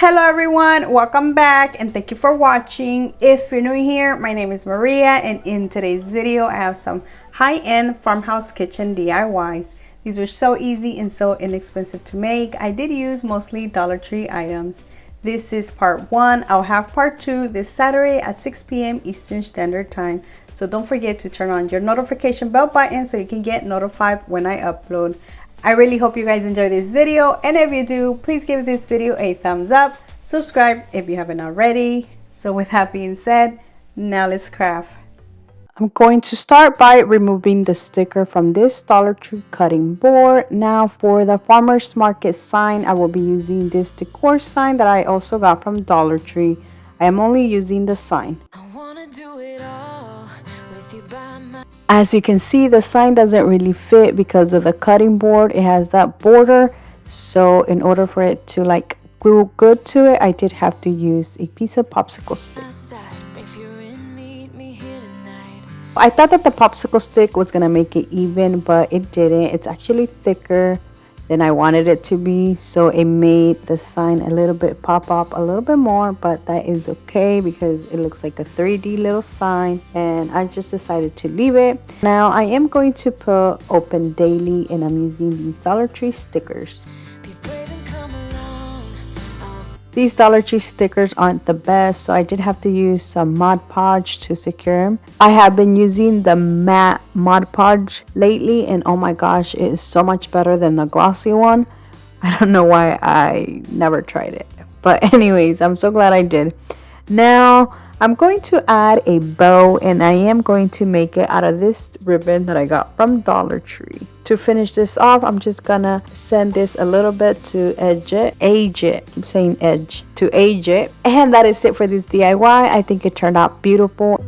Hello everyone, welcome back and thank you for watching. If you're new here, my name is Maria and in today's video I have some high-end farmhouse kitchen DIYs. These were so easy and so inexpensive to make. I did use mostly Dollar Tree items. This is part 1. I'll have part 2 this Saturday at 6 p.m. Eastern Standard Time. So don't forget to turn on your notification bell button so you can get notified when I upload. I really hope you guys enjoy this video, and if you do, please give this video a thumbs up, subscribe if you haven't already. So with that being said, now let's craft. I'm going to start by removing the sticker from this Dollar Tree cutting board. Now for the farmers market sign, I will be using this decor sign that I also got from Dollar Tree. I am only using the sign. As you can see, the sign doesn't really fit because of the cutting board. It has that border, so in order for it to like glue good to it, I did have to use a piece of popsicle stick. I thought that the popsicle stick was gonna make it even, but it didn't. It's actually thicker than I wanted it to be, so it made the sign a little bit pop up a little bit more, but that is okay because it looks like a 3D little sign, and I just decided to leave it. Now I am going to put open daily, and I'm using these Dollar Tree stickers. These Dollar Tree stickers aren't the best, so I did have to use some Mod Podge to secure them. I have been using the matte Mod Podge lately, and oh my gosh, it is so much better than the glossy one. I don't know why I never tried it, but anyways, I'm so glad I did. Now I'm going to add a bow, and I am going to make it out of this ribbon that I got from Dollar Tree. To finish this off, I'm just gonna send this a little bit to age it, keep saying edge, to age it. And that is it for this DIY. I think it turned out beautiful.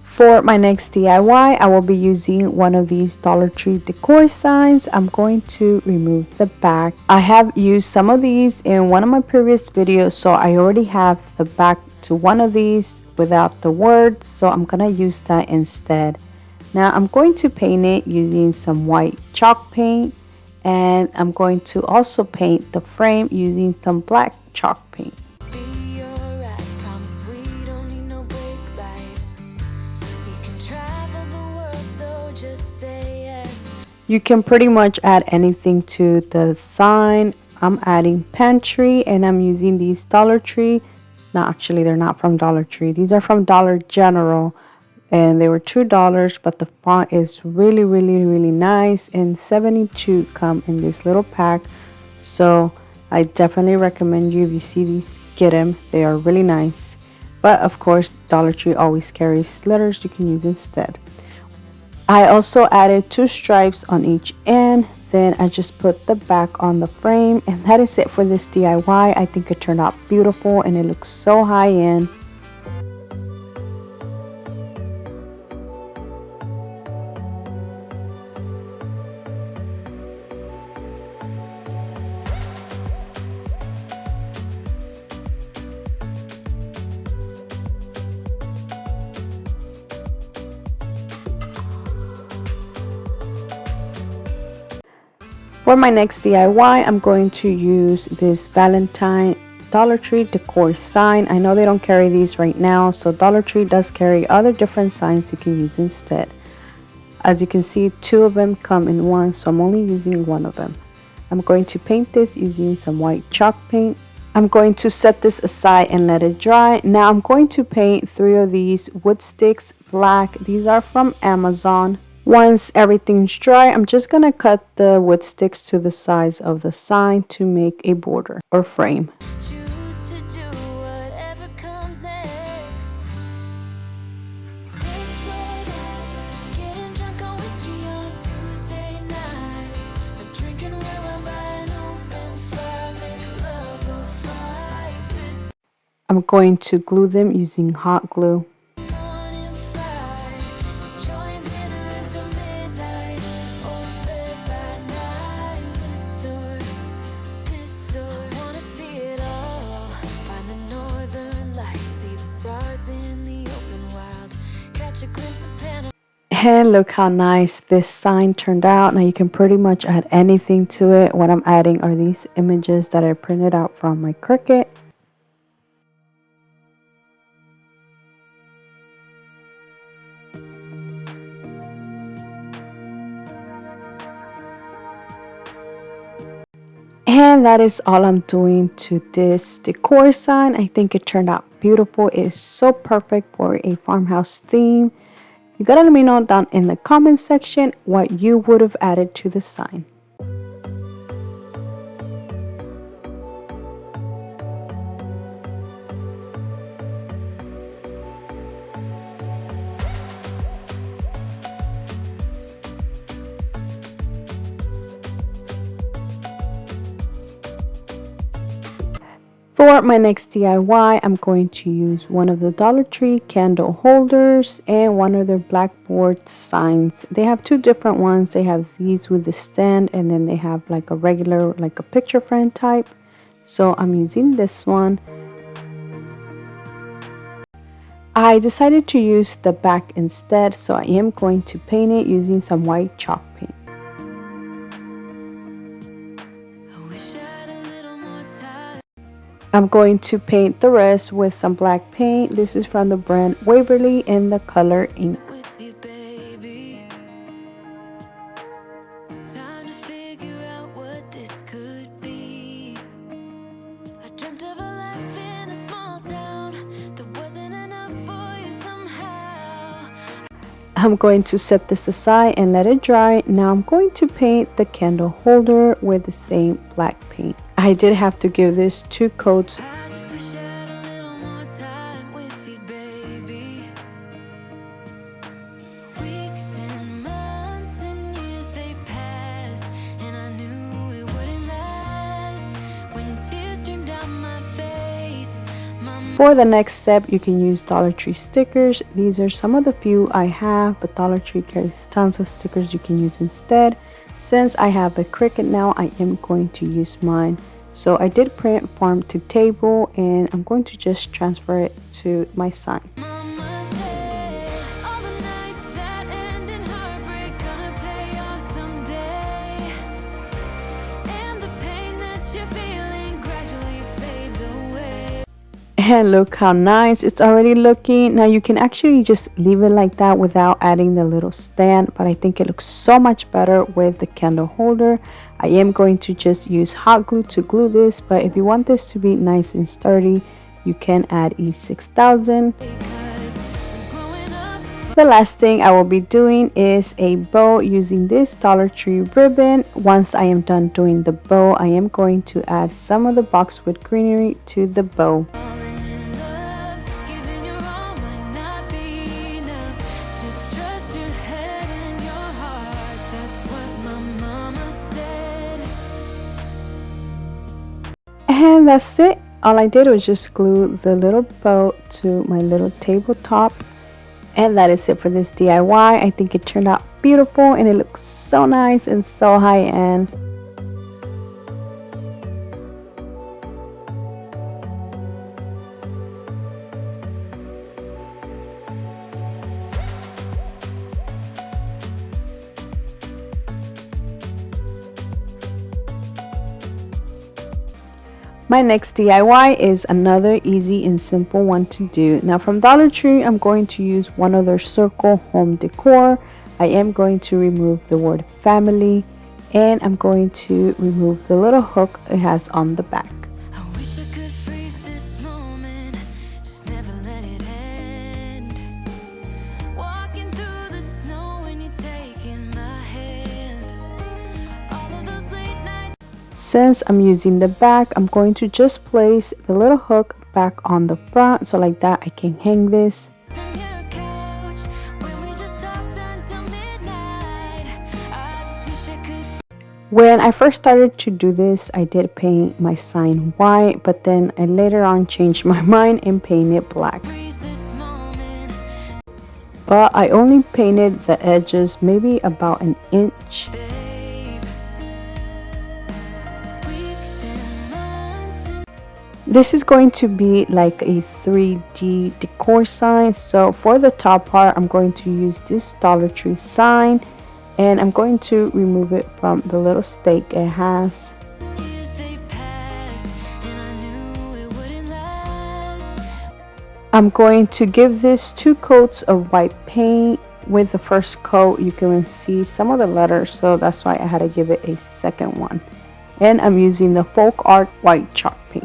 For my next DIY, I will be using one of these Dollar Tree decor signs. I'm going to remove the back. I have used some of these in one of my previous videos, so I already have the back to one of these without the words, so I'm gonna use that instead. Now I'm going to paint it using some white chalk paint, and I'm going to also paint the frame using some black chalk paint. You can pretty much add anything to the sign. I'm adding Pantry, and I'm using these Dollar Tree. No, actually they're not from Dollar Tree. These are from Dollar General, and they were $2, but the font is really nice, and 72 come in this little pack. So I definitely recommend you, if you see these, get them. They are really nice. But of course, Dollar Tree always carries letters you can use instead. I also added 2 stripes on each end. Then I just put the back on the frame, and that is it for this DIY. I think it turned out beautiful, and it looks so high-end. For my next DIY, I'm going to use this Valentine Dollar Tree decor sign. I know they don't carry these right now, so Dollar Tree does carry other different signs you can use instead. As you can see, 2 of them come in one, so I'm only using 1 of them. I'm going to paint this using some white chalk paint. I'm going to set this aside and let it dry. Now I'm going to paint 3 of these wood sticks black. These are from Amazon. Once everything's dry, I'm just gonna cut the wood sticks to the size of the sign to make a border or frame. I'm going to glue them using hot glue. And look how nice this sign turned out. Now you can pretty much add anything to it. What I'm adding are these images that I printed out from my Cricut. And that is all I'm doing to this decor sign. I think it turned out beautiful. It is so perfect for a farmhouse theme. You gotta let me know down in the comment section what you would have added to the sign. For my next DIY, I'm going to use one of the Dollar Tree candle holders and one of their blackboard signs. They have two different ones. They have these with the stand, and then they have like a regular, like a picture frame type. So I'm using this one. I decided to use the back instead, so I am going to paint it using some white chalk paint. I'm going to paint the rest with some black paint. This is from the brand Waverly in the color ink. I'm going to set this aside and let it dry. Now I'm going to paint the candle holder with the same black paint. I did have to give this 2 coats. For the next step, you can use Dollar Tree stickers. These are some of the few I have, but Dollar Tree carries tons of stickers you can use instead. Since I have a Cricut now, I am going to use mine. So I did print farm to table, and I'm going to just transfer it to my sign. And look how nice it's already looking. Now you can actually just leave it like that without adding the little stand, but I think it looks so much better with the candle holder. I am going to just use hot glue to glue this, but if you want this to be nice and sturdy, you can add E6000. The last thing I will be doing is a bow using this Dollar Tree ribbon. Once I am done doing the bow, I am going to add some of the boxwood greenery to the bow. And that's it. All I did was just glue the little bow to my little tabletop. And that is it for this DIY. I think it turned out beautiful and it looks so nice and so high-end. My next DIY is another easy and simple one to do. Now from Dollar Tree, I'm going to use one of their circle home decor. I am going to remove the word family, and I'm going to remove the little hook it has on the back. Since I'm using the back, I'm going to just place the little hook back on the front, so like that I can hang this. When I first started to do this, I did paint my sign white, but then I later on changed my mind and painted it black. But I only painted the edges maybe about an inch. This is going to be like a 3D decor sign. So for the top part, I'm going to use this Dollar Tree sign, and I'm going to remove it from the little stake it has. I'm going to give this 2 coats of white paint. With the first coat, you can see some of the letters, so that's why I had to give it a second one. And I'm using the folk art white chalk paint.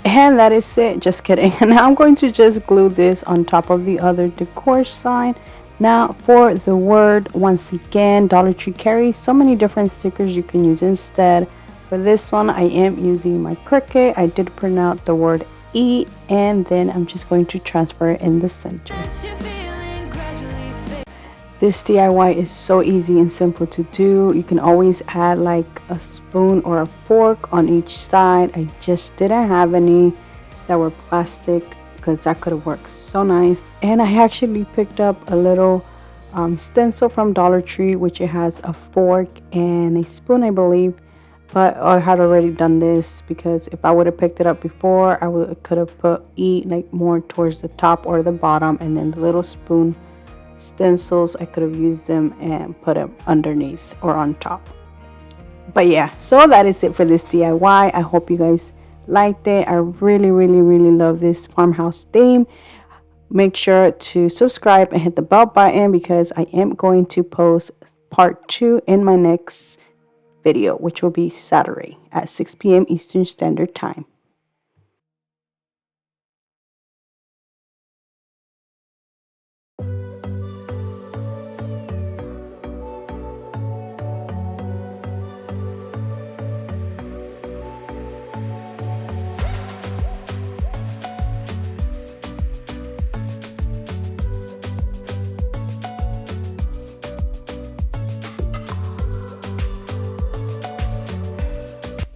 And that is it. Just kidding. Now I'm going to just glue this on top of the other decor sign. Now for the word, once again, Dollar Tree carries so many different stickers you can use instead. For this one, I am using my Cricut. I did print out the word eat, and then I'm just going to transfer it in the center. This DIY is so easy and simple to do. You can always add like a spoon or a fork on each side. I just didn't have any that were plastic, because that could have worked so nice. And I actually picked up a little stencil from Dollar Tree, which it has a fork and a spoon, I believe. But I had already done this, because if I would have picked it up before, I could have put eat like more towards the top or the bottom, and then the little spoon stencils, I could have used them and put them underneath or on top. But yeah, so that is it for this DIY. I hope you guys liked it. I really love this farmhouse theme. Make sure to subscribe and hit the bell button, because I am going to post part 2 in my next video, which will be Saturday at 6 p.m. Eastern Standard Time.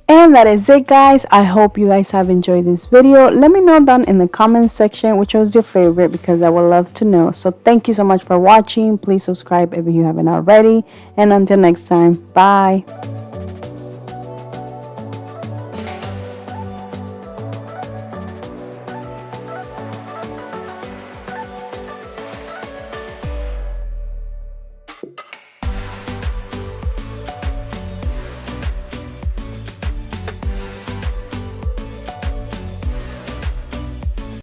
And that is it, guys. I hope you guys have enjoyed this video. Let me know down in the comment section which was your favorite, because I would love to know. So thank you so much for watching. Please subscribe if you haven't already, and until next time, bye.